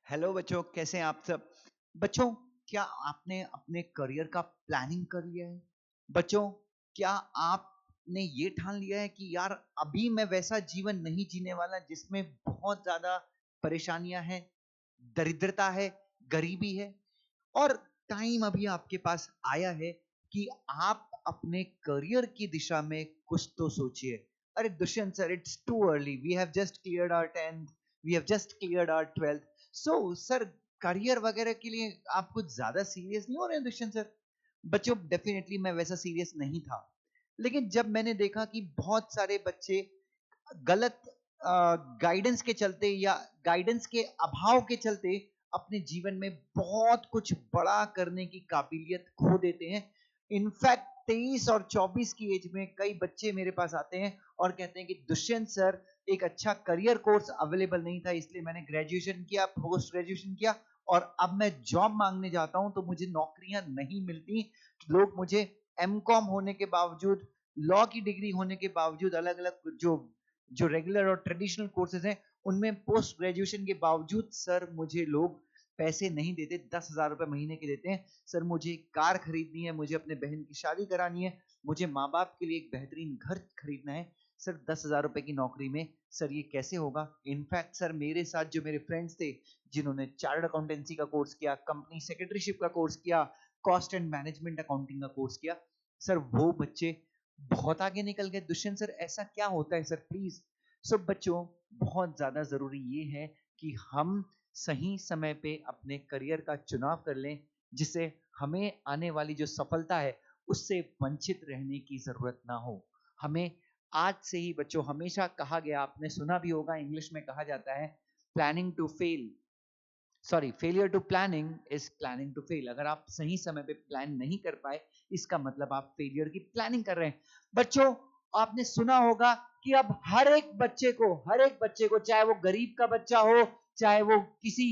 Hello बच्चों, कैसे हैं आप सब? बच्चों, क्या आपने अपने करियर का प्लानिंग कर लिया है? बच्चों, क्या आपने ये ठान लिया है कि यार अभी मैं वैसा जीवन नहीं जीने वाला जिसमें बहुत ज्यादा परेशानियां हैं, दरिद्रता है, गरीबी है और टाइम अभी आपके पास आया है कि आप अपने करियर की दिशा में कुछ तो सोचिए। अरे Dushyant sir, it's too early, we have just cleared our 10th, we have just cleared our 12th। So sir, career वगैरह के लिए आप कुछ ज्यादा सीरियस नहीं हो रहे हैं दुष्यंत सर? बच्चों, डेफिनेटली मैं वैसा सीरियस नहीं था, लेकिन जब मैंने देखा कि बहुत सारे बच्चे गलत गाइडेंस के चलते या गाइडेंस के अभाव के चलते अपने जीवन में बहुत कुछ बड़ा करने की काबिलियत खो देते हैं। इनफैक्ट 23 और 24 की एज में कई बच्चे मेरे पास आते हैं और कहते हैं कि दुष्यंत सर, एक अच्छा करियर कोर्स अवेलेबल नहीं था, इसलिए मैंने ग्रेजुएशन किया, पोस्ट ग्रेजुएशन किया और अब मैं जॉब मांगने जाता हूं तो मुझे नौकरियां नहीं मिलती। लोग मुझे एमकॉम होने के बावजूद, लॉ की डिग्री होने के बावजूद, अलग अलग जो जो रेगुलर और ट्रेडिशनल कोर्सेज हैं उनमें पोस्ट ग्रेजुएशन के बावजूद सर मुझे लोग पैसे नहीं देते, 10,000 रुपए महीने के देते हैं। सर मुझे कार खरीदनी है, मुझे अपने बहन की शादी करानी है, मुझे माँ बाप के लिए एक बेहतरीन घर खरीदना है, सर 10,000 रुपए की नौकरी में सर ये कैसे होगा? इनफैक्ट सर, मेरे साथ जो मेरे फ्रेंड्स थे जिन्होंने चार्टर्ड अकाउंटेंसी का कोर्स किया, कंपनी सेक्रेटरीशिप का कोर्स किया, कॉस्ट एंड मैनेजमेंट अकाउंटिंग का कोर्स किया, सर वो बच्चे बहुत आगे निकल गए। दुष्यंत सर, ऐसा क्या होता है सर, प्लीज? सो बच्चों, बहुत ज्यादा जरूरी ये है कि हम सही समय पे अपने करियर का चुनाव कर लें, जिससे हमें आने वाली जो सफलता है उससे वंचित रहने की जरूरत ना हो। हमें आज से ही बच्चों, हमेशा कहा गया, आपने सुना भी होगा, इंग्लिश में कहा जाता है planning to fail, sorry, failure to planning is planning to fail. अगर आप सही समय पे प्लान नहीं कर पाए, इसका मतलब आप फेलियर की प्लानिंग कर रहे हैं। बच्चों, आपने सुना होगा कि अब हर एक बच्चे को, चाहे वो गरीब का बच्चा हो, चाहे वो किसी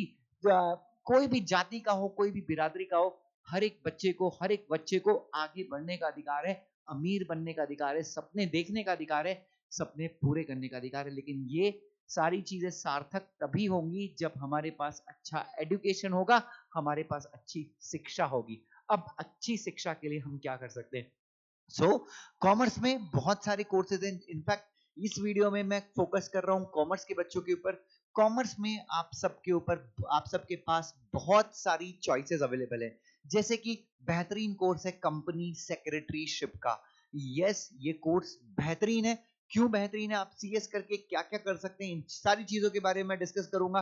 कोई भी जाति का हो, कोई भी बिरादरी का हो, हर एक बच्चे को आगे बढ़ने का अधिकार है, अमीर बनने का अधिकार है, सपने देखने का अधिकार है, सपने पूरे करने का अधिकार है। लेकिन ये सारी चीजें सार्थक तभी होंगी जब हमारे पास अच्छा एजुकेशन होगा, हमारे पास अच्छी शिक्षा होगी। अब अच्छी शिक्षा के लिए हम क्या कर सकते हैं? कॉमर्स में बहुत सारे कोर्सेज हैं। इनफैक्ट इस वीडियो में मैं फोकस कर रहा हूं कॉमर्स के बच्चों के ऊपर। कॉमर्स में आप सबके पास बहुत सारी चॉइसेस अवेलेबल है, जैसे कि बेहतरीन कोर्स है कंपनी सेक्रेटरीशिप का। यस, ये कोर्स बेहतरीन है। क्यों बेहतरीन है? आप सीएस करके क्या क्या कर सकते हैं, इन सारी चीजों के बारे में डिस्कस करूंगा।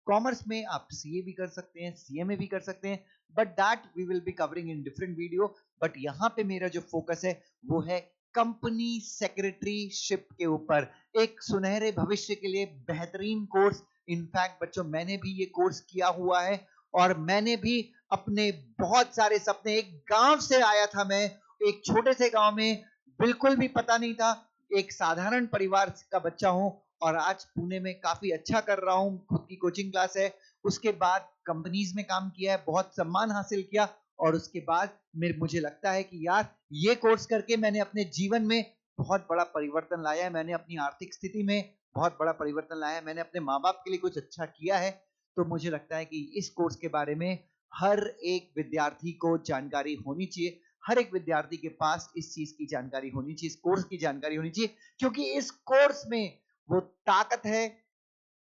कॉमर्स में आप सीए भी कर सकते हैं, सीएमए भी कर सकते हैं, but that we will be covering in different video. But यहां पे मेरा जो फोकस है वो है कंपनी सेक्रेटरीशिप के ऊपर, एक सुनहरे भविष्य के लिए बेहतरीन कोर्स। इनफैक्ट बच्चों, मैंने भी ये कोर्स किया हुआ है और मैंने भी अपने बहुत सारे सपने, एक गांव से आया था मैं, एक छोटे से गांव में, बिल्कुल भी पता नहीं था, एक साधारण परिवार का बच्चा हूं और आज पुणे में काफी अच्छा कर रहा हूं, खुद की कोचिंग क्लास है, उसके बाद कंपनीज में काम किया है, बहुत सम्मान हासिल किया और उसके बाद मुझे लगता है कि यार ये कोर्स करके मैंने अपने जीवन में बहुत बड़ा परिवर्तन लाया है, मैंने अपनी आर्थिक स्थिति में बहुत बड़ा परिवर्तन लाया है, मैंने अपने माँ बाप के लिए कुछ अच्छा किया है। तो मुझे लगता है कि इस कोर्स के बारे में हर एक विद्यार्थी को जानकारी होनी चाहिए, हर एक विद्यार्थी के पास इस चीज की जानकारी होनी चाहिए, इस कोर्स की जानकारी होनी चाहिए, क्योंकि इस कोर्स में वो ताकत है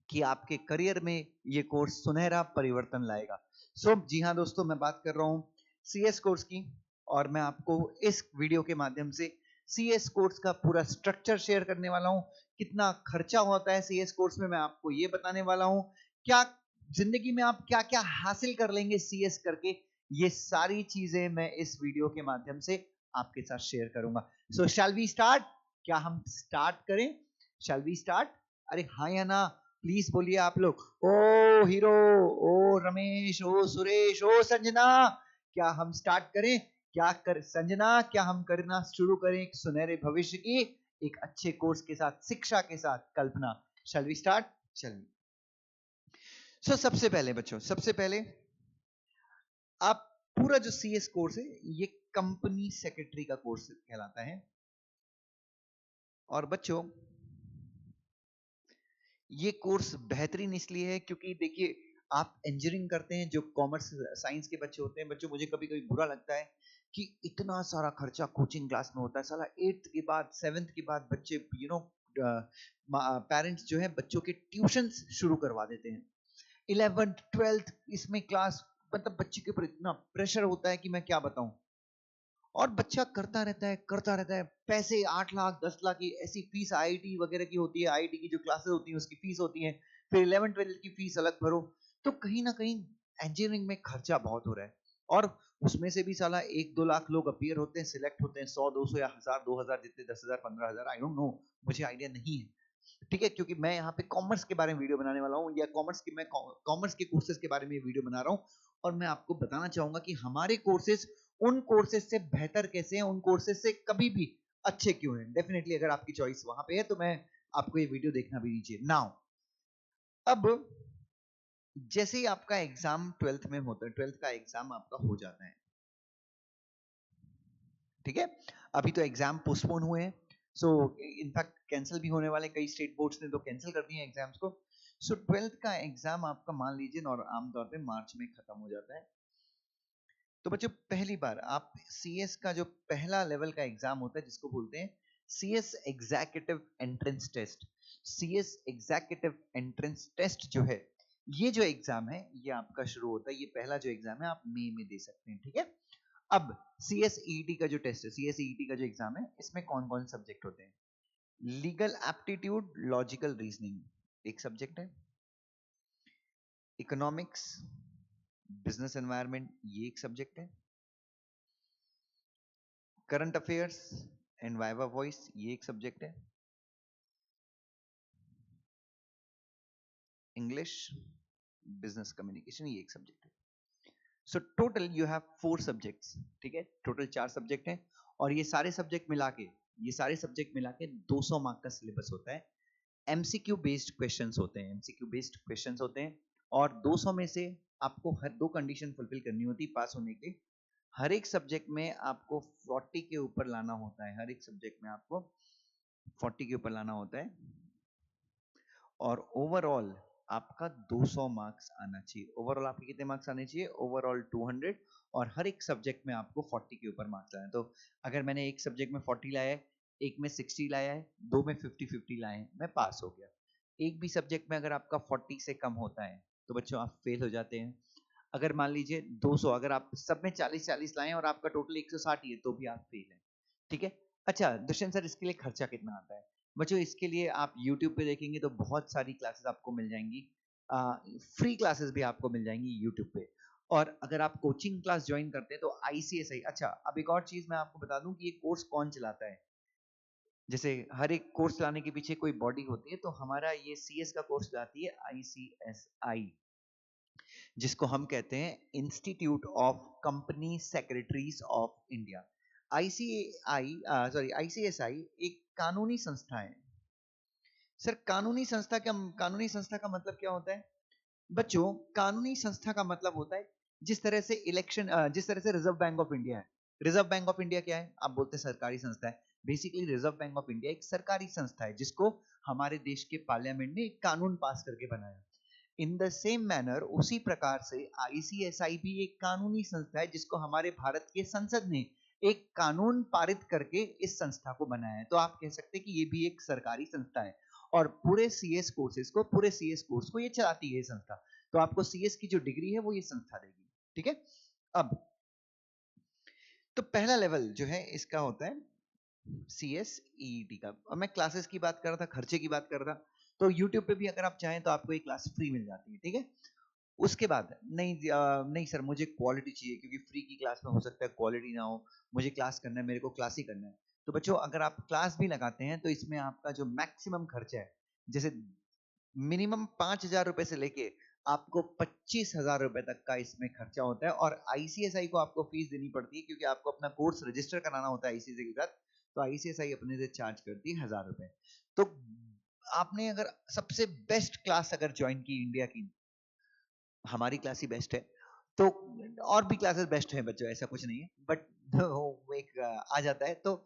कि आपके करियर में ये कोर्स सुनहरा परिवर्तन लाएगा। जी हाँ दोस्तों, मैं बात कर रहा हूँ सीएस कोर्स की और मैं आपको इस वीडियो के माध्यम से सीएस कोर्स का पूरा स्ट्रक्चर शेयर करने वाला हूँ। कितना खर्चा होता है सीएस कोर्स में, मैं आपको ये बताने वाला हूँ। क्या जिंदगी में आप क्या क्या हासिल कर लेंगे सीएस करके, ये सारी चीजें मैं इस वीडियो के माध्यम से आपके साथ शेयर करूंगा। So shall we start? क्या हम स्टार्ट करें? Shall we start? अरे हाँ या ना, प्लीज बोलिए आप लोग। ओ हीरो, ओ रमेश, ओ सुरेश, ओ संजना, क्या हम स्टार्ट करें? क्या कर संजना, क्या हम करना शुरू करें एक सुनहरे भविष्य की, एक अच्छे कोर्स के साथ, शिक्षा के साथ कल्पना? शैल वी स्टार्ट? चलिए। सबसे पहले बच्चों, सबसे पहले आप पूरा जो सीएस कोर्स है ये कंपनी सेक्रेटरी का कोर्स कहलाता है। और बच्चों, ये कोर्स बेहतरीन इसलिए है क्योंकि देखिए, आप इंजीनियरिंग करते हैं, जो कॉमर्स साइंस के बच्चे होते हैं, बच्चों मुझे कभी कभी बुरा लगता है कि इतना सारा खर्चा कोचिंग क्लास में होता है। साला 8th के बाद 7th के बाद बच्चे पेरेंट्स जो है बच्चों के ट्यूशन शुरू करवा देते हैं। 11th 12th इसमें क्लास, मतलब बच्चे के ऊपर इतना प्रेशर होता है कि मैं क्या बताऊं। और बच्चा करता रहता है, पैसे 8 लाख 10 लाख की ऐसी फीस आईआईटी वगैरह की होती है, आईआईटी की जो क्लासेस होती हैं उसकी फीस होती है, फिर 11 12 की फीस अलग भरो। तो कहीं ना कहीं इंजीनियरिंग में खर्चा बहुत हो रहा है। और उसमें से भी साला 1-2 लाख लोग अपीयर होते हैं, सिलेक्ट होते हैं, 100 200 या 1000 2000 जितने, 10,000 15,000, आई डोंट नो, मुझे आइडिया नहीं है। ठीक है, क्योंकि मैं यहाँ पे कॉमर्स के बारे में वीडियो बनाने वाला हूँ, या कॉमर्स के कोर्सेज के बारे में वीडियो बना रहा हूँ। और मैं आपको बताना चाहूंगा कि हमारे कोर्सेज उन कोर्सेज से बेहतर कैसे हैं, उन कोर्सेज से कभी भी अच्छे क्यों हैं। डेफिनेटली अगर आपकी चॉइस वहां पे है तो मैं आपको ये वीडियो देखना भी दीजिए। नाउ अब जैसे ही आपका एग्जाम 12th में होता है, 12th का एग्जाम आपका हो जाता है, ठीक है, अभी तो एग्जाम पोस्टपोन हुए हैं, सो इनफैक्ट कैंसिल भी होने वाले, कई स्टेट बोर्ड्स ने तो कैंसिल कर दिए एग्जाम्स को। सो 12th का एग्जाम आपका मान लीजिए और आमतौर पे मार्च में खत्म हो जाता है। तो बच्चों पहली बार आप सीएस का जो पहला लेवल का एग्जाम होता है जिसको बोलते हैं CS executive entrance test. CS executive entrance test जो है, ये जो एग्जाम है ये आपका शुरू होता है, ये पहला जो एग्जाम है आप मई में दे सकते हैं, ठीक है। अब सीएसईटी का जो टेस्ट है, सीएसईटी का जो एग्जाम है, इसमें कौन कौन सब्जेक्ट होते हैं? लीगल एप्टीट्यूड, लॉजिकल रीजनिंग एक सब्जेक्ट है, इकोनॉमिक्स, बिजनेस एनवायरनमेंट ये एक सब्जेक्ट है, current affairs and viva voice ये एक सब्जेक्ट है, इंग्लिश, बिजनेस कम्युनिकेशन ये एक सब्जेक्ट है। So total you have 4 subjects, ठीक है, टोटल 4 सब्जेक्ट हैं। और ये सारे सब्जेक्ट मिला के 200 मार्क का सिलेबस होता है। एमसीक्यू बेस्ड क्वेश्चंस होते हैं, एमसीक्यू बेस्ड क्वेश्चंस होते हैं। और 200 में से आपको हर 2 कंडीशन फुलफिल करनी होती है पास होने के। हर एक सब्जेक्ट में आपको 40 के ऊपर लाना होता है, हर एक सब्जेक्ट में आपको 40 के ऊपर लाना होता है। और ओवरऑल आपका 200 मार्क्स आना चाहिए। ओवरऑल आपके कितने मार्क्स आने चाहिए? ओवरऑल 200। और हर एक सब्जेक्ट में आपको 40 के ऊपर मार्क्स लाए। तो अगर मैंने एक सब्जेक्ट में 40 लाया है, एक में 60 लाया है, 2 में 50-50 लाए हैं, मैं पास हो गया। एक भी सब्जेक्ट में अगर आपका 40 से कम होता है तो बच्चों आप फेल हो जाते हैं। अगर मान लीजिए 200, अगर आप सब में 40-40 लाए और आपका टोटल 160 ही है तो भी आप फेल हैं, ठीक है। अच्छा दुष्यंत सर, इसके लिए खर्चा कितना आता है? बच्चों इसके लिए आप YouTube पे देखेंगे तो बहुत सारी क्लासेस आपको मिल जाएंगी, फ्री क्लासेस भी आपको मिल जाएंगी YouTube पे। और अगर आप कोचिंग क्लास ज्वाइन करते हैं तो ICSI, अच्छा अब एक और चीज मैं आपको बता दूं कि ये कोर्स कौन चलाता है। जैसे हर एक कोर्स चलाने के पीछे कोई बॉडी होती है, तो हमारा ये CS का कोर्स चलाती है ICSI, जिसको हम कहते हैं institute of company secretaries of India. ICSI एक कानूनी संस्था है। सर कानूनी संस्था का मतलब क्या होता है? बच्चों कानूनी संस्था का मतलब होता है जिस तरह से रिजर्व बैंक ऑफ इंडिया है। रिजर्व बैंक ऑफ इंडिया क्या है? आप बोलते हैं सरकारी संस्था है। Basically reserve bank of India एक सरकारी संस्था है जिसको हमारे देश के पार्लियामेंट ने एक कानून पास करके बनाया। इन द सेम मैनर, उसी प्रकार से ICSI भी एक कानूनी संस्था है जिसको हमारे भारत के संसद ने एक कानून पारित करके इस संस्था को बनाया है। तो आप कह सकते हैं कि ये भी एक सरकारी संस्था है और पूरे CS कोर्स को ये चलाती है ये संस्था। तो आपको CS की जो डिग्री है वो ये संस्था देगी, ठीक है। अब तो पहला लेवल जो है इसका होता है CSEET का। और मैं क्लासेस की बात कर रहा था, खर्चे की बात कर रहा था, तो YouTube पे भी अगर आप चाहें तो आपको एक क्लास फ्री मिल जाती है, ठीक है। उसके बाद नहीं सर मुझे क्वालिटी चाहिए, क्योंकि फ्री की क्लास में हो सकता है क्वालिटी ना हो, मुझे क्लास करना है, मेरे को क्लास ही करना है। तो बच्चों अगर आप क्लास भी लगाते हैं तो इसमें आपका जो मैक्सिमम खर्चा है, जैसे मिनिमम 5,000 रुपए से लेके आपको 25,000 रुपए तक का इसमें खर्चा होता है। और ICSI को आपको फीस देनी पड़ती है क्योंकि आपको अपना कोर्स रजिस्टर कराना होता है ICSI के साथ। तो ICSI अपने से चार्ज करती है 1,000 रुपए। तो आपने अगर सबसे बेस्ट क्लास अगर ज्वाइन की इंडिया की, हमारी क्लास ही बेस्ट है, तो और भी क्लासेस बेस्ट हैं बच्चों, ऐसा कुछ नहीं है, बट वो एक आ जाता है। तो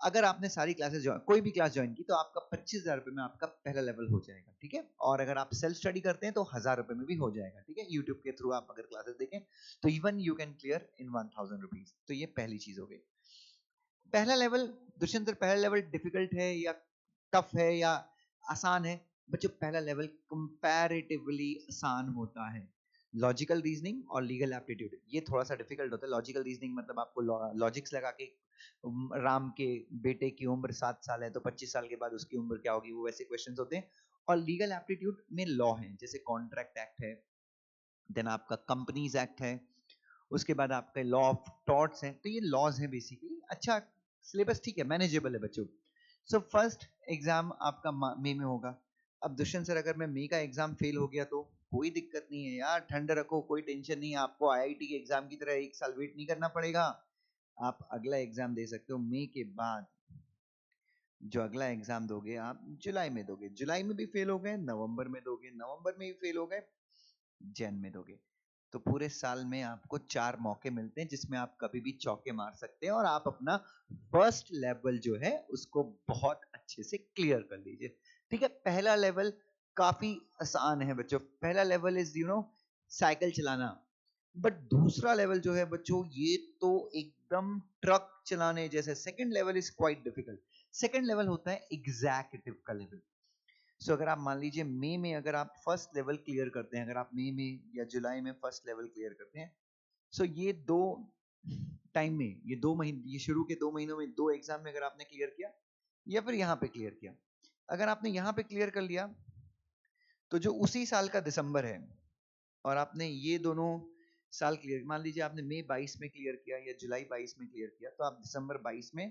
अगर आपने सारी क्लासेस कोई भी क्लास ज्वाइन की तो आपका 25,000 रुपए में आपका पहला लेवल हो जाएगा, ठीक है। और अगर आप सेल्फ स्टडी करते हैं तो 1,000 रुपए में भी हो जाएगा, ठीक है। यूट्यूब के थ्रू आप अगर क्लासेस देखें तो even you can clear in 1,000 rupees. तो ये पहली चीज हो गई। पहला लेवल, दुष्यंत सर पहला लेवल डिफिकल्ट है या टफ है या आसान है? बच्चों पहला लेवल कंपैरेटिवली आसान होता है। लॉजिकल रीजनिंग और लीगल एप्टीट्यूड ये थोड़ा सा डिफिकल्ट होता है। लॉजिकल रीजनिंग मतलब आपको लॉजिक्स लगा के राम के बेटे की उम्र 7 साल है तो 25 साल के बाद उसकी उम्र क्या होगी, वो वैसे क्वेश्चंस होते हैं। और लीगल एप्टीट्यूड में लॉ है, जैसे कॉन्ट्रैक्ट एक्ट है, देन आपका कंपनीज एक्ट है, उसके बाद आपका लॉ ऑफ टॉर्ट्स है। तो ये लॉज हैं बेसिकली। अच्छा सिलेबस ठीक है, मैनेजेबल है बच्चों। सो फर्स्ट एग्जाम आपका मई में होगा। अब दुष्यंत सर अगर मैं मई का एग्जाम फेल हो गया तो कोई दिक्कत नहीं है यार, ठंड रखो, कोई टेंशन नहीं है। आपको आईआईटी के एग्जाम की तरह 1 साल वेट नहीं करना पड़ेगा। आप अगला एग्जाम दे सकते हो मई के बाद। जो अगला एग्जाम दोगे आप जुलाई में दोगे, जुलाई में भी फेल हो गए नवंबर में दोगे, नवंबर में भी फेल हो गए जैन में दोगे। तो पूरे साल में आपको 4 मौके मिलते हैं जिसमें आप कभी भी चौके मार सकते हैं और आप अपना फर्स्ट लेवल जो है उसको बहुत अच्छे से क्लियर कर लीजिए, ठीक है। पहला लेवल काफी आसान है बच्चों। पहला लेवल इज साइकिल चलाना। बट दूसरा लेवल जो है बच्चों ये तो एकदम ट्रक चलाने जैसे। Second level is quite difficult. Second level होता है एग्जीक्यूटिव का लेवल। सो अगर आप मान लीजिए मई में अगर आप फर्स्ट लेवल क्लियर करते हैं, अगर आप मई में या जुलाई में फर्स्ट लेवल क्लियर करते हैं, सो ये दो टाइम में, ये 2 महीने, ये शुरू के 2 महीनों में 2 एग्जाम में अगर आपने क्लियर किया या फिर यहाँ पे क्लियर किया, अगर आपने यहाँ पे क्लियर कर लिया तो जो उसी साल का दिसंबर है और आपने ये दोनों साल क्लियर, मान लीजिए आपने मई 22 में क्लियर किया या जुलाई 22 में क्लियर किया, तो आप दिसंबर 22 में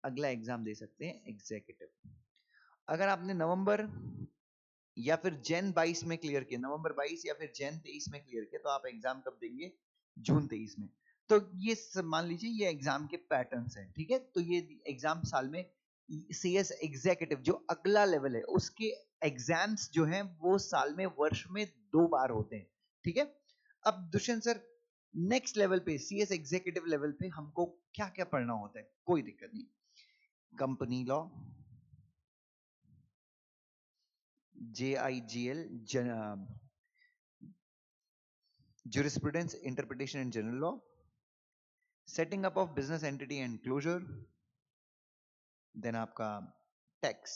अगला एग्जाम दे सकते हैं एग्जीक्यूटिव। अगर आपने नवंबर या फिर जैन 22 में क्लियर किया, नवंबर 22 या फिर जैन 23 में क्लियर किया, तो आप एग्जाम कब देंगे? जून 23 में। तो ये मान लीजिए ये एग्जाम के पैटर्न्स हैं, ठीक है। तो ये एग्जाम साल में सीएस एग्जीक्यूटिव जो अगला लेवल है उसके एग्जाम्स जो हैं वो साल में, वर्ष में 2 बार होते हैं, ठीक है। अब दुष्यंत सर नेक्स्ट लेवल पे सीएस एग्जीक्यूटिव लेवल पे हमको क्या क्या पढ़ना होता है? कोई दिक्कत नहीं। Company law, JIGL, jurisprudence, interpretation and general law, setting up of business entity and closure, then आपका टैक्स।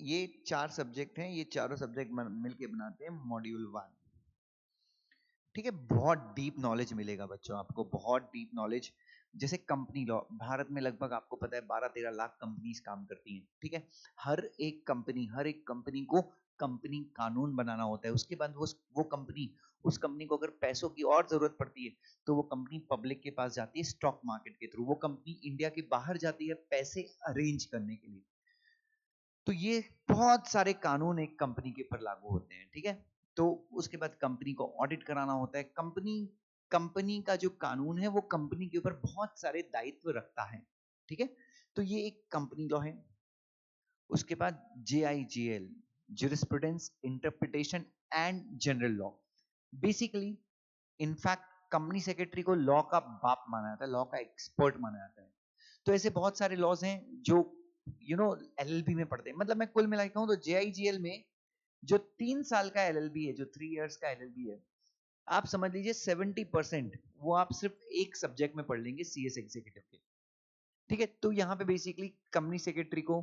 ये 4 सब्जेक्ट हैं, ये चारों सब्जेक्ट मिलके बनाते हैं मॉड्यूल 1, ठीक है। बहुत डीप नॉलेज मिलेगा बच्चों आपको, बहुत डीप नॉलेज। जैसे कंपनी लॉ, भारत में लगभग आपको पता है 12-13 लाख कंपनीज काम करती हैं, ठीक है। हर एक कंपनी को कंपनी कानून बनाना होता है। उसके बाद वो कंपनी, उस कंपनी को अगर पैसों की और जरूरत पड़ती है तो वो कंपनी पब्लिक के पास जाती है स्टॉक मार्केट के थ्रू। वो कंपनी इंडिया के बाहर जाती है पैसे अरेंज करने के लिए। तो ये बहुत सारे कानून एक कंपनी के ऊपर लागू होते हैं, ठीक है। तो उसके बाद कंपनी को ऑडिट कराना होता है। कंपनी का जो कानून है वो कंपनी के ऊपर बहुत सारे दायित्व रखता है, ठीक है। तो ये एक कंपनी लॉ है। उसके बाद JIGL, jurisprudence, interpretation and general law। Basically in fact company secretary को लॉ का बाप माना जाता है, लॉ का एक्सपर्ट माना जाता है। तो ऐसे बहुत सारे लॉज हैं जो LLB में पढ़ते हैं। मतलब मैं कुल मिला के कहूं तो JIGL में जो 3 साल का LLB है, जो 3 इयर्स का LLB है, आप समझ लीजिए 70% वो आप सिर्फ एक सब्जेक्ट में पढ़ लेंगे, CS एग्जीक्यूटिव के, ठीक है। तो यहाँ पे बेसिकली कंपनी सेक्रेटरी को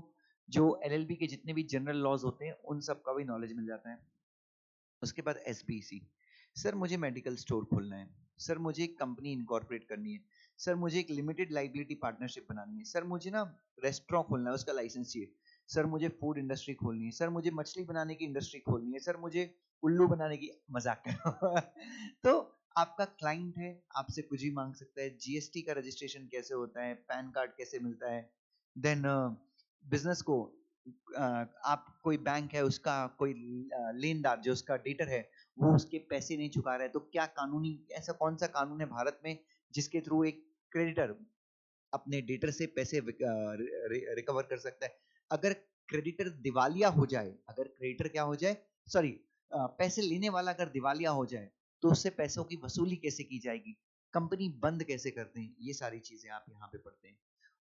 जो LLB के जितने भी जनरल लॉज होते हैं उन सब का भी नॉलेज मिल जाता है। उसके बाद SBC, सर मुझे मेडिकल स्टोर खोलना है, सर मुझे एक कंपनी इनकॉर्पोरेट करनी है, सर मुझे एक लिमिटेड लाइबिलिटी पार्टनरशिप बनानी है, सर मुझे ना रेस्टोरेंट खोलना है उसका लाइसेंस चाहिए, सर मुझे फूड इंडस्ट्री खोलनी है, सर मुझे मछली बनाने की इंडस्ट्री खोलनी है, सर मुझे उल्लू बनाने की, मजाक कर रहा हूं। तो आपका क्लाइंट है, आपसे कुछ ही मांग सकता है। GST का रजिस्ट्रेशन कैसे होता है, पैन कार्ड कैसे मिलता है, देन बिजनेस को आप, कोई बैंक है उसका कोई लेनदार जो उसका डेटर है वो उसके पैसे नहीं चुका रहा है, तो क्या कानूनी, ऐसा कौन सा कानून है भारत में जिसके थ्रू एक क्रेडिटर अपने डेटर से पैसे रिकवर कर सकता है? अगर क्रेडिटर दिवालिया हो जाए, अगर क्रेडिटर क्या हो जाए, सॉरी, पैसे लेने वाला अगर दिवालिया हो जाए तो उससे पैसों की वसूली कैसे की जाएगी, कंपनी बंद कैसे करते हैं, ये सारी चीजें आप यहाँ पे पढ़ते हैं।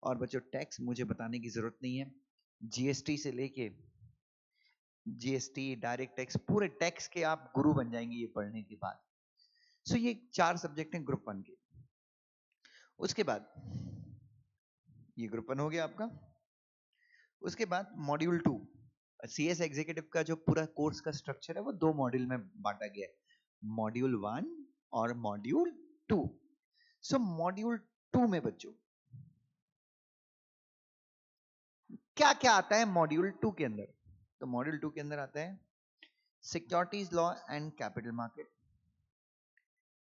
और बच्चों टैक्स मुझे बताने की जरूरत नहीं है, जीएसटी से लेके जीएसटी, डायरेक्ट टैक्स, पूरे टैक्स के आप गुरु बन जाएंगे ये पढ़ने के बाद। सो ये 4 सब्जेक्ट हैं ग्रुप 1 के। उसके बाद ये ग्रुप 1 हो गया आपका। उसके बाद मॉड्यूल 2, सीएस एग्जीक्यूटिव का जो पूरा कोर्स का स्ट्रक्चर है वो 2 मॉड्यूल में बांटा गया है, मॉड्यूल 1 और मॉड्यूल 2। सो मॉड्यूल 2 में बच्चों क्या क्या आता है मॉड्यूल 2 के अंदर? तो मॉड्यूल 2 के अंदर आता है securities law and capital market,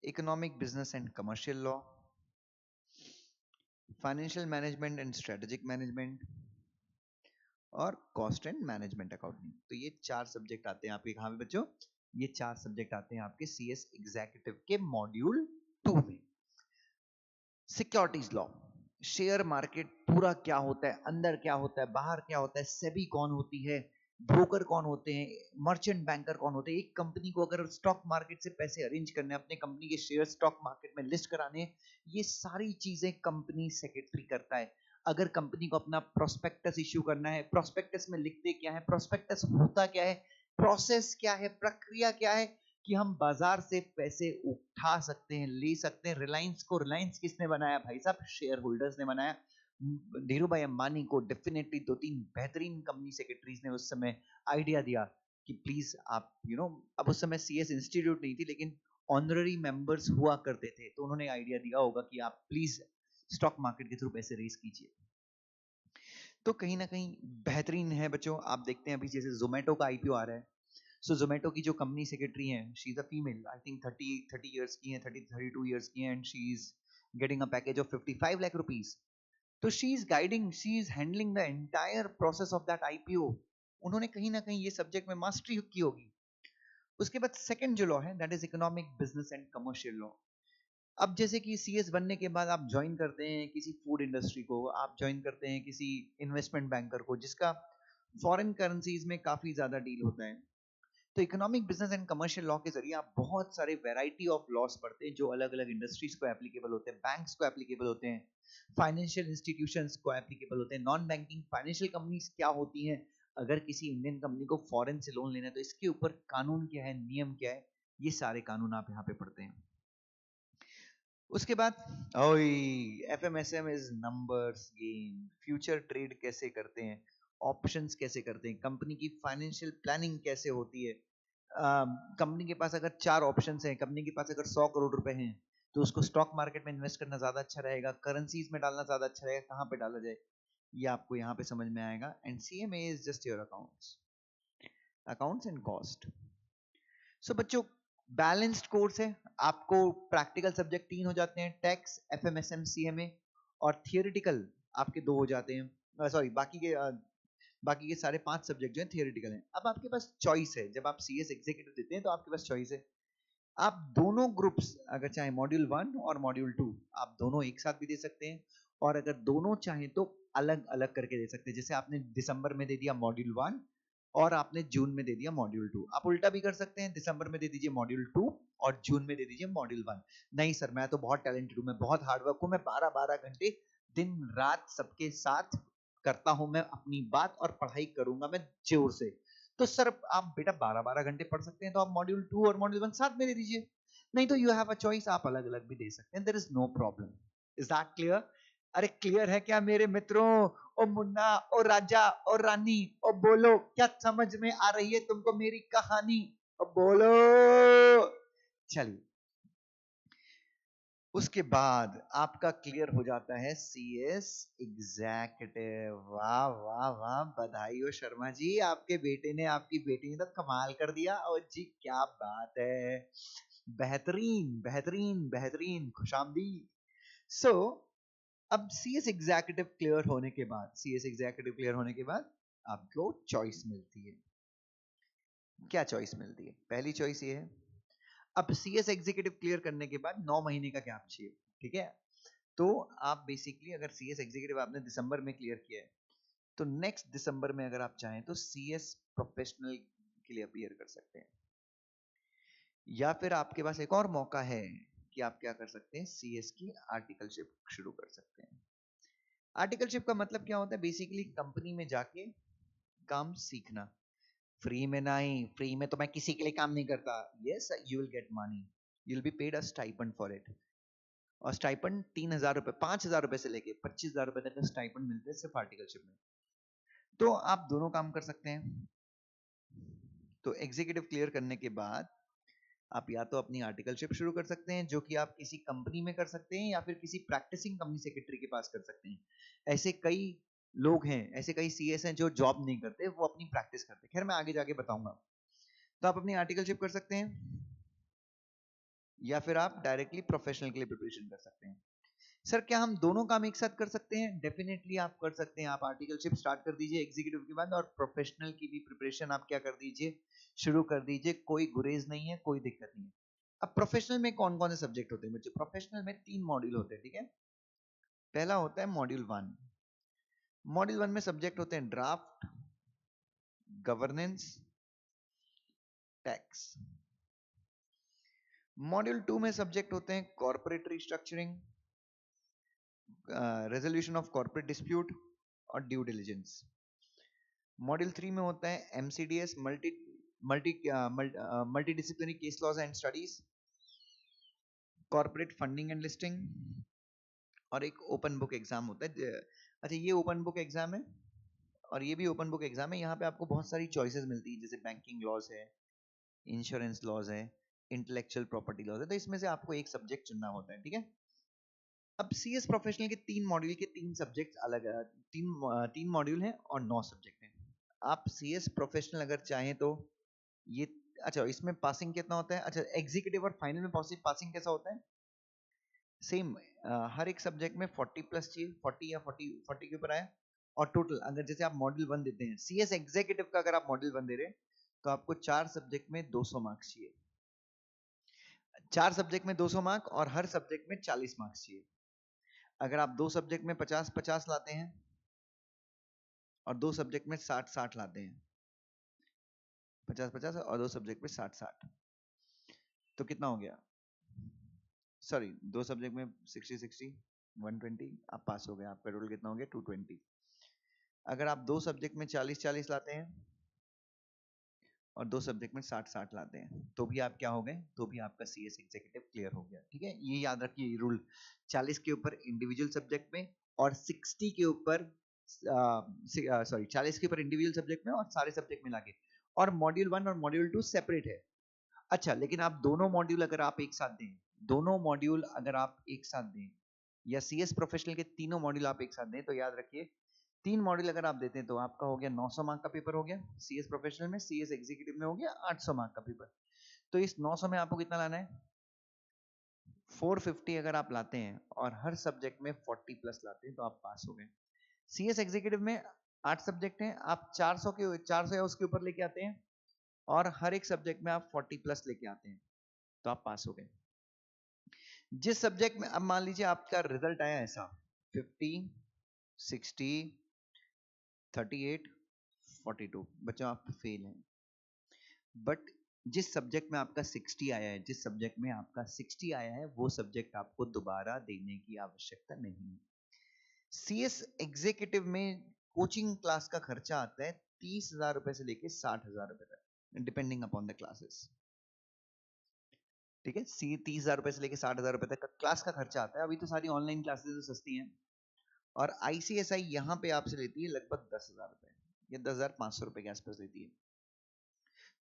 economic business and commercial law, financial management and strategic management, और कॉस्ट एंड मैनेजमेंट अकाउंटिंग। तो ये 4 सब्जेक्ट आते हैं आपके कहां पे बच्चों? ये 4 सब्जेक्ट आते हैं आपके सीएस एग्जीक्यूटिव के मॉड्यूल 2 में। सिक्योरिटीज लॉ, शेयर मार्केट पूरा क्या होता है, अंदर क्या होता है, बाहर क्या होता है, सेबी कौन होती है, ब्रोकर कौन होते हैं, मर्चेंट बैंकर कौन होते हैं, एक कंपनी को अगर स्टॉक मार्केट से पैसे अरेंज करने, अपने कंपनी के शेयर स्टॉक मार्केट में लिस्ट कराने, ये सारी चीजें कंपनी सेक्रेटरी करता है। अगर कंपनी को अपना प्रोस्पेक्टस इश्यू करना है, प्रोस्पेक्टस में लिखते क्या है, प्रोस्पेक्टस होता क्या है, प्रोसेस क्या है, प्रक्रिया क्या है कि हम बाजार से पैसे उठा सकते हैं, ले सकते हैं। रिलायंस को रिलायंस किसने बनाया भाई साहब? शेयर होल्डर्स ने बनाया। धीरू भाई अंबानी को डेफिनेटली 2-3 बेहतरीन कंपनी सेक्रेटरीज ने उस समय आइडिया दिया कि प्लीज आप अब उस समय सीएस इंस्टीट्यूट नहीं थी लेकिन ऑनररी मेंबर्स हुआ करते थे, तो उन्होंने आइडिया दिया होगा कि आप प्लीज स्टॉक मार्केट के थ्रू पैसे रेज कीजिए। तो कहीं ना कहीं बेहतरीन है बच्चों। आप देखते हैं अभी जैसे जोमेटो का आईपीओ आ रहा है। सो जोमेटो की जो कंपनी सेक्रेटरी हैं, she is a female, I think 30 years की हैं, 32 इयर्स की हैं, and she is getting a package of 55 lakh rupees. तो she is guiding, she is handling the entire process of that IPO. उन्होंने कहीं ना कहीं ये सब्जेक्ट में मास्टरी की होगी। उसके बाद सेकंड जो लॉ है that is economic business and commercial law. अब जैसे कि सीएस बनने के बाद आप ज्वाइन करते हैं किसी फूड इंडस्ट्री को, आप ज्वाइन करते हैं किसी इन्वेस्टमेंट बैंकर को जिसका फॉरेन करेंसीज में काफी ज्यादा डील होता है। तो economic business and commercial law के जरिए आप बहुत सारे वैरायटी ऑफ लॉस पढ़ते हैं जो अलग अलग इंडस्ट्रीज को एप्लीकेबल होते हैं, बैंक्स को एप्लीकेबल होते हैं, फाइनेंशियल इंस्टीट्यूशंस को एप्लीकेबल होते हैं, नॉन बैंकिंग फाइनेंशियल कंपनीज क्या होती हैं, अगर किसी इंडियन कंपनी को फॉरेन से लोन लेना है तो इसके ऊपर कानून क्या है, नियम क्या है, ये सारे कानून आप यहाँ पे पढ़ते हैं। उसके बाद FMSM is numbers game, future trade कैसे करते हैं, ऑप्शंस कैसे करते हैं, कंपनी की फाइनेंशियल प्लानिंग कैसे होती है। कंपनी के पास अगर 4 ऑप्शंस हैं, कंपनी के पास अगर 100 करोड़ रुपए हैं तो उसको स्टॉक मार्केट में इन्वेस्ट करना ज्यादा अच्छा रहेगा, करेंसीज में डालना ज्यादा अच्छा रहेगा, कहाँ पे डाला जाए, ये आपको यहाँ पे समझ में आएगा। And CMA is just your accounts and cost. So बच्चों बैलेंस्ड कोर्स है, आपको प्रैक्टिकल सब्जेक्ट 3 हो जाते हैं, टैक्स, एफएमएसएम, सीएमए, और थियोरिटिकल आपके 2 हो जाते हैं। सॉरी, बाकी के सारे 5 सब्जेक्ट जो हैं थियोरिटिकल हैं। अब आपके पास चॉइस है, जब आप सीएस एग्जीक्यूटिव देते हैं तो आपके पास चॉइस है, आप दोनों ग्रुप्स अगर चाहे मॉड्यूल 1 और मॉड्यूल 2 आप दोनों एक साथ भी दे सकते हैं, और अगर दोनों चाहें तो अलग अलग करके दे सकते हैं। जैसे आपने दिसंबर में दे दिया मॉड्यूल 1 और आपने जून में दे दिया मॉड्यूल 2, आप उल्टा भी कर सकते हैं, दिसंबर में दे दीजिए मॉड्यूल 2 और जून में दे दीजिए मॉड्यूल 1। नहीं सर, मैं तो बहुत टैलेंटेड हूं, मैं बहुत हार्डवर्क हूं, मैं 12-12 घंटे दिन रात सबके साथ करता हूं, मैं अपनी बात और पढ़ाई करूंगा मैं जोर से। तो सर आप बेटा 12-12 घंटे पढ़ सकते हैं तो आप मॉड्यूल 2 और मॉड्यूल 1 साथ में दे दीजिए, नहीं तो यू हैव अ चॉइस, आप अलग अलग भी दे सकते हैं, there is no problem. Is that clear? अरे क्लियर है क्या मेरे मित्रों? ओ मुन्ना, ओ राजा, ओ रानी, ओ बोलो, क्या समझ में आ रही है तुमको मेरी कहानी? ओ बोलो। चलिए, उसके बाद आपका क्लियर हो जाता है सीएस एग्जीक्यूटिव। वाह वाह वाह, बधाई हो शर्मा जी, आपके बेटे ने, आपकी बेटी ने तो कमाल कर दिया। और जी क्या बात है, बेहतरीन बेहतरीन बेहतरीन, खुशामदीद। सो अब सीएस एग्जीक्यूटिव क्लियर होने के बाद, सीएस एग्जीक्यूटिव क्लियर होने के बाद आपको चॉइस मिलती है। क्या चॉइस मिलती है? पहली चॉइस ये है, अब सीएस एग्जीक्यूटिव क्लियर करने के बाद 9 महीने का गैप चाहिए, ठीक है? तो आप बेसिकली अगर सीएस एग्जीक्यूटिव आपने दिसंबर में क्लियर किया है तो नेक्स्ट दिसंबर में अगर आप चाहें तो सीएस प्रोफेशनल के लिए अपीयर कर सकते हैं, या फिर आपके पास एक और मौका है कि आप क्या कर सकते हैं, सीएस की आर्टिकलशिप शुरू कर सकते हैं। आर्टिकलशिप का मतलब क्या होता है? बेसिकली कंपनी में जाके काम सीखना। फ्री में नहीं, फ्री में तो मैं किसी के लिए काम नहीं करता। Yes, you will get money, you will be paid a stipend for it. और स्टाइपेंड 3,000 रुपए, 5,000 रुपए से लेके 25,000 रुपए तक का स्टाइपेंड मिलते हैं सिर्फ आर्टिकलशिप में। तो आप दोनों काम कर सकते हैं। तो एग्जीक्यूटिव क्लियर करने के बाद आप या तो अपनी आर्टिकलशिप शुरू कर सकते हैं, जो कि आप किसी कंपनी में कर सकते हैं, या फिर किसी प्रैक्टिसिंग कंपनी सेक्रेटरी के पास कर सकते हैं। ऐसे कई लोग हैं, ऐसे कई सीएस हैं जो जॉब नहीं करते, वो अपनी प्रैक्टिस करते हैं। खैर मैं आगे जाके बताऊंगा। तो आप अपनी आर्टिकलशिप कर सकते हैं, या फिर आप डायरेक्टली प्रोफेशनल के लिए प्रिपरेशन कर सकते हैं। सर क्या हम दोनों काम एक साथ कर सकते हैं? डेफिनेटली आप कर सकते हैं। आप आर्टिकलशिप स्टार्ट कर दीजिए एग्जीक्यूटिव के बाद, और प्रोफेशनल की भी प्रिपरेशन आप क्या कर दीजिए, शुरू कर दीजिए। कोई गुरेज नहीं है, कोई दिक्कत नहीं है। अब प्रोफेशनल में कौन कौन से सब्जेक्ट होते हैं बच्चों? प्रोफेशनल में 3 मॉड्यूल होते हैं, ठीक है। पहला होता है मॉड्यूल 1। मॉड्यूल 1 में सब्जेक्ट होते हैं ड्राफ्ट, गवर्नेंस, टैक्स। मॉड्यूल 2 में सब्जेक्ट होते हैं corporate restructuring, resolution of corporate dispute और ड्यू डिलिजेंस। मॉड्यूल 3 में होता है MCDS, multi disciplinary case laws and studies, corporate funding and listing, और एक ओपन बुक एग्जाम होता है। अच्छा, ये ओपन बुक एग्जाम है और ये भी ओपन बुक एग्जाम है। यहाँ पे आपको बहुत सारी चॉइसेस मिलती है, जैसे बैंकिंग लॉज है, इंश्योरेंस लॉज है, इंटेलेक्चुअल प्रॉपर्टी लॉज है। तो इसमें से आपको एक सब्जेक्ट चुनना होता है, ठीक है। अब सीएस प्रोफेशनल के 3 मॉड्यूल के 3 सब्जेक्ट अलग, तीन मॉड्यूल हैं और 9 सब्जेक्ट हैं। आप सीएस प्रोफेशनल अगर चाहें तो ये, अच्छा इसमें पासिंग कितना होता है? अच्छा, एग्जीक्यूटिव और फाइनल में पासिंग कैसा होता है? सेम, हर एक सब्जेक्ट में 40 प्लस चाहिए, 40 या 40 के ऊपर आया। और टोटल अगर जैसे आप मॉड्यूल 1 देते हैं सीएस एग्जीक्यूटिव का, अगर आप मॉड्यूल 1 दे रहे हैं तो आपको 4 सब्जेक्ट में 200 मार्क्स चाहिए। 4 सब्जेक्ट में 200 मार्क और हर सब्जेक्ट में 40 मार्क्स चाहिए। अगर आप 2 सब्जेक्ट में 50-50 लाते हैं और 2 सब्जेक्ट में 60-60 लाते हैं, 50-50 और 2 सब्जेक्ट में 60-60, तो कितना हो गया? सॉरी, 2 सब्जेक्ट में 60-60, 120, आप पास हो गए। आपका टोटल कितना हो गया? 220। अगर आप 2 सब्जेक्ट में 40-40 लाते हैं और 2 सब्जेक्ट में 60-60 लाते हैं, तो भी आप क्या हो गए? तो भी आपका सीएस एग्जीक्यूटिव क्लियर हो गया, ठीक है। ये याद रखिए ये रूल, 40 के ऊपर इंडिविजुअल सब्जेक्ट में और 60 के ऊपर, सॉरी 40 के ऊपर इंडिविजुअल सब्जेक्ट में और सारे सब्जेक्ट मिला के। और मॉड्यूल 1 और मॉड्यूल 2 सेपरेट है। अच्छा, लेकिन आप दोनों मॉड्यूल अगर आप एक साथ दें, दोनों मॉड्यूल अगर आप एक साथ दें, या सीएस प्रोफेशनल के तीनों मॉड्यूल आप एक साथ दें, तो याद रखिए 3 मॉड्यूल अगर आप देते हैं तो आपका हो गया 900 मार्क का पेपर हो गया सीएस प्रोफेशनल में। सीएस एग्जीक्यूटिव में हो गया 800 मार्क का पेपर। तो इस 900 में आपको कितना लाना है? 450 अगर आप लाते हैं और हर सब्जेक्ट में 40 प्लस लाते हैं तो आप पास हो गए। सीएस एग्जीक्यूटिव में 8 सब्जेक्ट हैं, आप 400 या उसके ऊपर लेके आते हैं और हर एक सब्जेक्ट में आप 40 प्लस लेके आते हैं तो आप पास हो गए। जिस सब्जेक्ट में, अब मान लीजिए आपका रिजल्ट आया ऐसा 50, 60, 38, 42, बच्चों आप फेल हैं। बट जिस सब्जेक्ट में आपका 60 आया है, जिस सब्जेक्ट में आपका 60 आया है, वो सब्जेक्ट आपको दोबारा देने की आवश्यकता नहीं है। सीएस एग्जीक्यूटिव में कोचिंग क्लास का खर्चा आता है 30,000 रुपए से लेके 60,000 रुपए तक, डिपेंडिंग अपॉन द क्लासेस, ठीक है। 30,000 रुपए से लेके 60,000 रुपए तक का क्लास का खर्चा आता है। अभी तो सारी ऑनलाइन क्लासेस तो सस्ती हैं। और आईसीएसआई यहाँ पे आपसे लेती है लगभग 10,000 रुपए या 10,500 रुपए के आसपास लेती है।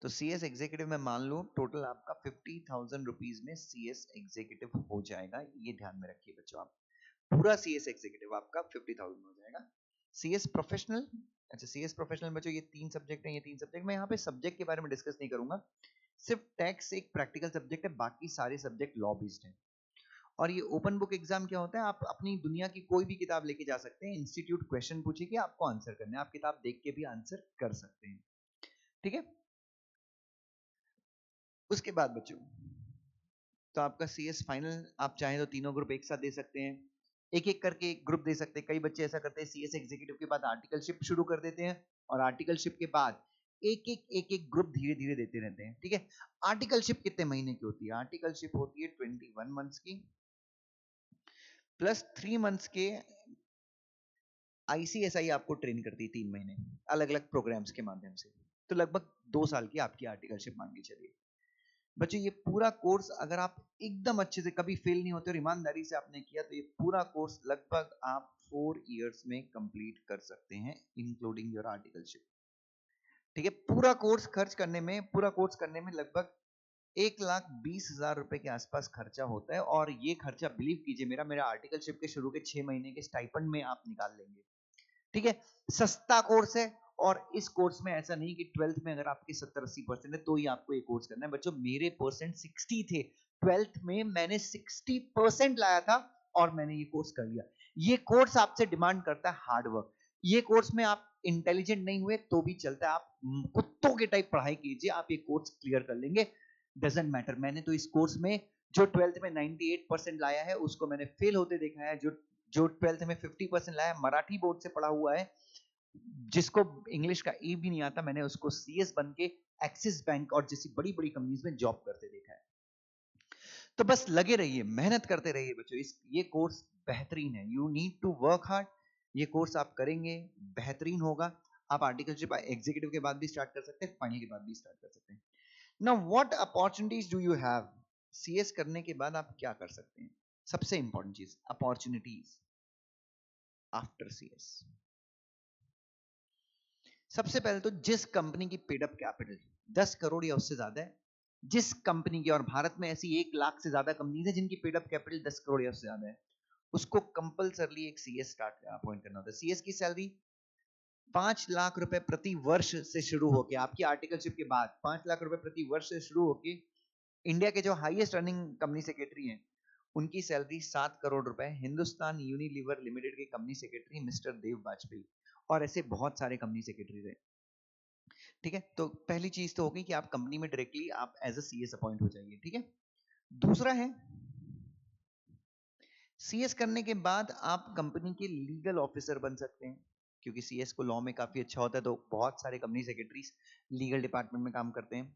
तो सीएस एग्जीक्यूटिव में मान लो टोटल आपका 50,000 रुपीज में सीएस एग्जीक्यूटिव हो जाएगा। ये ध्यान में रखिए बच्चों, आप पूरा सीएस एग्जीक्यूटिव आपका 50,000 हो जाएगा। सीएस प्रोफेशनल, अच्छा सीएस प्रोफेशनल बच्चों ये 3 सब्जेक्ट हैं, ये 3 सब्जेक्ट मैं यहाँ पे सब्जेक्ट के बारे में डिस्कस नहीं करूंगा। सिर्फ टैक्स एक प्रैक्टिकल सब्जेक्ट है, बाकी सारे सब्जेक्ट लॉ बेस्ड हैं। और ये ओपन बुक एग्जाम क्या होता है? आप अपनी दुनिया की कोई भी किताब लेके जा सकते हैं, इंस्टीट्यूट क्वेश्चन पूछेगी, आपको आंसर करना है, आप किताब देख के भी आंसर कर सकते हैं, ठीक है। उसके बाद बच्चों, तो आपका सीएस फाइनल, आप चाहें तो तीनों ग्रुप एक साथ दे सकते हैं, एक एक करके एक ग्रुप दे सकते हैं। कई बच्चे ऐसा करते हैं सीएस एग्जीक्यूटिव के बाद आर्टिकलशिप शुरू कर देते हैं और आर्टिकलशिप के बाद एक एक ग्रुप धीरे धीरे देते रहते हैं, ठीक है। आर्टिकलशिप कितने महीने की होती है? आर्टिकलशिप होती है 21 मंथ्स की प्लस 3 मंथ्स के ICSI आपको ट्रेन करती है 3 महीने अलग अलग प्रोग्राम्स के माध्यम से, तो लगभग 2 साल की आपकी आर्टिकलशिप मान के चलिए। बच्चों ये पूरा कोर्स अगर आप एकदम अच्छे से कभी फेल नहीं होते और ईमानदारी से आपने किया तो ये पूरा कोर्स लगभग आप 4 इयर्स में कंप्लीट कर सकते हैं इंक्लूडिंग योर आर्टिकलशिप। ठीक है, पूरा कोर्स करने में लगभग 1,20,000 रुपए के आसपास खर्चा होता है, और ये खर्चा बिलीव कीजिए मेरा आर्टिकलशिप के शुरू के 6 महीने के स्टाइपेंड में आप निकाल लेंगे। ठीक है, सस्ता कोर्स है, और इस कोर्स में ऐसा नहीं कि 12th में अगर आपके 70-80% है तो ही आपको ये कोर्स करना है। बच्चों मेरे परसेंट 60 थे, 12th में मैंने 60% लाया था और मैंने ये कोर्स कर लिया। ये कोर्स आपसे डिमांड करता है हार्ड वर्क। ये कोर्स में आप इंटेलिजेंट नहीं हुए तो भी चलता है, आप कुत्तों के टाइप पढ़ाई कीजिए, आप ये कोर्स क्लियर कर लेंगे, डजंट मैटर। मैंने तो इस कोर्स में जो 12th में 98% लाया है उसको मैंने फेल होते देखा है, जो 12th में 50% लाया, मराठी बोर्ड से पढ़ा हुआ है, जिसको इंग्लिश का ई भी नहीं आता, मैंने उसको CS बन के एक्सिस बैंक और जैसी बड़ी बड़ी कंपनीज में जॉब करते देखा है। तो बस लगे रहिए, मेहनत करते रहिए बच्चों, ये कोर्स बेहतरीन है। You need to work hard. ये कोर्स आप करेंगे बेहतरीन होगा। आप आर्टिकलशिप एग्जीक्यूटिव के बाद भी स्टार्ट कर सकते हैं, फाइनल के बाद भी स्टार्ट कर सकते हैं। Now what opportunities do you have? CS करने के बाद आप क्या कर सकते हैं? सबसे इंपॉर्टेंट चीज, अपॉर्चुनिटीज आफ्टर CS। सबसे पहले तो जिस कंपनी की पेड अप कैपिटल 10 करोड़ या उससे ज्यादा है, जिस कंपनी की, और भारत में ऐसी 1 लाख से ज्यादा कंपनीज है जिनकी पेड अप कैपिटल 10 करोड़ या उससे ज्यादा है, उसको कंपलसरली एक CS स्टार्ट अपॉइंट करना होता है। CS की सैलरी 5 लाख रुपए प्रति वर्ष से शुरू होकर, आपकी आर्टिकलशिप के बाद 5 लाख रुपए प्रति वर्ष से शुरू होकर, इंडिया के जो हाईएस्ट अर्निंग कंपनी सेक्रेटरी हैं उनकी सैलरी 7 करोड़ रुपए, हिंदुस्तान यूनिलीवर लिमिटेड के कंपनी सेक्रेटरी मिस्टर देव वाजपेयी, और ऐसे बहुत सारे कंपनी सेक्रेटरी रहे। ठीक है, तो पहली चीज तो होगी कि आप कंपनी में डायरेक्टली आप एज अ CS अपॉइंट हो जाइए। ठीक है, दूसरा है CS करने के बाद आप कंपनी के लीगल ऑफिसर बन सकते हैं, क्योंकि CS को लॉ में काफी अच्छा होता है, तो बहुत सारे कंपनी सेक्रेटरीज लीगल डिपार्टमेंट में काम करते हैं।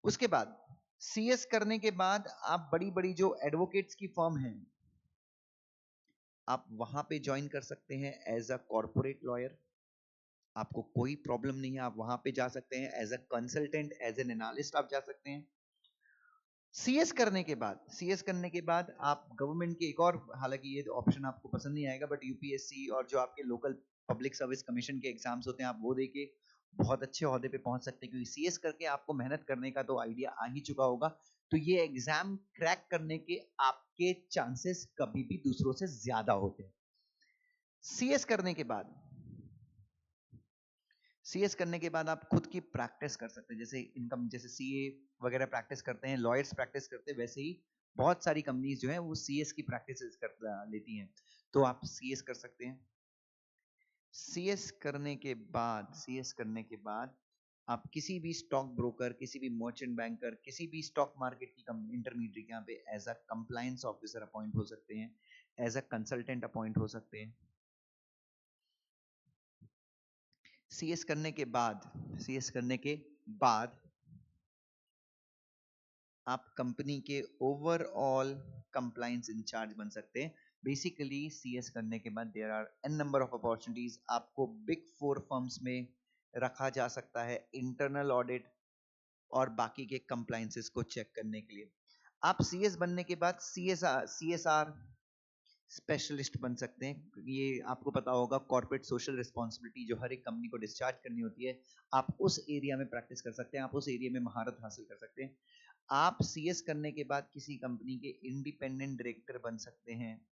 उसके बाद CS करने के बाद आप बड़ी बड़ी जो एडवोकेट्स की फर्म है आप वहां पे ज्वाइन कर सकते हैं एज अ कॉर्पोरेट लॉयर। आपको कोई प्रॉब्लम नहीं है, आप वहां पे जा सकते हैं as a consultant, as an analyst आप जा सकते हैं। CS करने के बाद आप गवर्नमेंट के एक और, हालांकि ये ऑप्शन आपको पसंद नहीं आएगा, बट UPSC और जो आपके लोकल पब्लिक सर्विस कमीशन के एग्जाम्स होते हैं आप वो देके बहुत अच्छे ओहदे पे पहुंच सकते हैं, क्योंकि CS करके आपको मेहनत करने का तो आइडिया आ ही चुका होगा, तो ये एग्जाम क्रैक करने के आपके चांसेस कभी भी दूसरों से ज्यादा होते हैं। CS करने के बाद आप खुद की प्रैक्टिस कर सकते हैं, जैसे इनकम, जैसे CA वगैरह प्रैक्टिस करते हैं, लॉयर्स प्रैक्टिस करते हैं, वैसे ही बहुत सारी कंपनीज जो है वो CS की प्रैक्टिस कर लेती हैं, तो आप CS कर सकते हैं। CS करने के बाद आप किसी भी स्टॉक ब्रोकर, किसी भी मर्चेंट बैंकर, किसी भी स्टॉक मार्केट की इंटरमीडिएट यहाँ पे as a compliance officer appoint हो सकते हैं, एज अ कंसल्टेंट अपॉइंट हो सकते हैं। CS करने के बाद आप कंपनी के ओवरऑल कंप्लायंस इंचार्ज बन सकते हैं। बेसिकली CS करने के बाद there are n number of opportunities, आपको बिग 4 फर्म्स में रखा जा सकता है इंटरनल ऑडिट और बाकी के कंप्लायंसेस को चेक करने के लिए। आप CS बनने के बाद CSR स्पेशलिस्ट बन सकते हैं। ये आपको पता होगा कॉर्पोरेट सोशल रिस्पॉन्सिबिलिटी जो हर एक कंपनी को डिस्चार्ज करनी होती है, आप उस एरिया में प्रैक्टिस कर सकते हैं, आप उस एरिया में महारत हासिल कर सकते हैं। आप CS करने के बाद किसी कंपनी के इंडिपेंडेंट डायरेक्टर बन सकते हैं।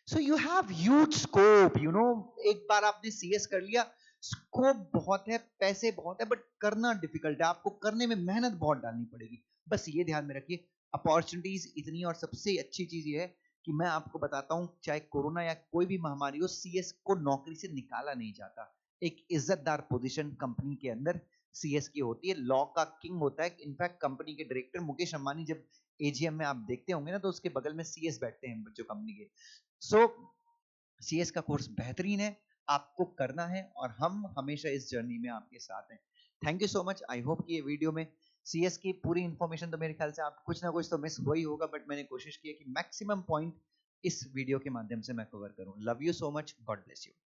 So you have huge scope, you know, एक बार आपने CS कर लिया, स्कोप बहुत है, पैसे बहुत है, बट करना डिफिकल्ट है, आपको करने में मेहनत बहुत डालनी पड़ेगी। बस ये ध्यान में रखिए, अपॉर्चुनिटीज इतनी, और सबसे अच्छी चीज ये है कि मैं आपको बताता हूं, चाहे कोरोना या कोई भी महामारी हो, CS को नौकरी से निकाला नहीं जाता। एक इज्जतदार पोजीशन कंपनी के अंदर CS की होती है, लॉ का किंग होता है। इनफैक्ट कंपनी के डायरेक्टर मुकेश अंबानी, जब AGM में आप देखते होंगे ना, तो उसके बगल में CS बैठते हैं जो कंपनी के। सो CS का कोर्स बेहतरीन है, आपको करना है, और हम हमेशा इस जर्नी में आपके साथ हैं। Thank you so much. I hope कि ये वीडियो में CS की पूरी इंफॉर्मेशन, तो मेरे ख्याल से आप कुछ ना कुछ तो मिस हो ही होगा, बट मैंने कोशिश की है कि मैक्सिमम पॉइंट इस वीडियो के माध्यम से मैं कवर करूं। Love you so much, God bless you.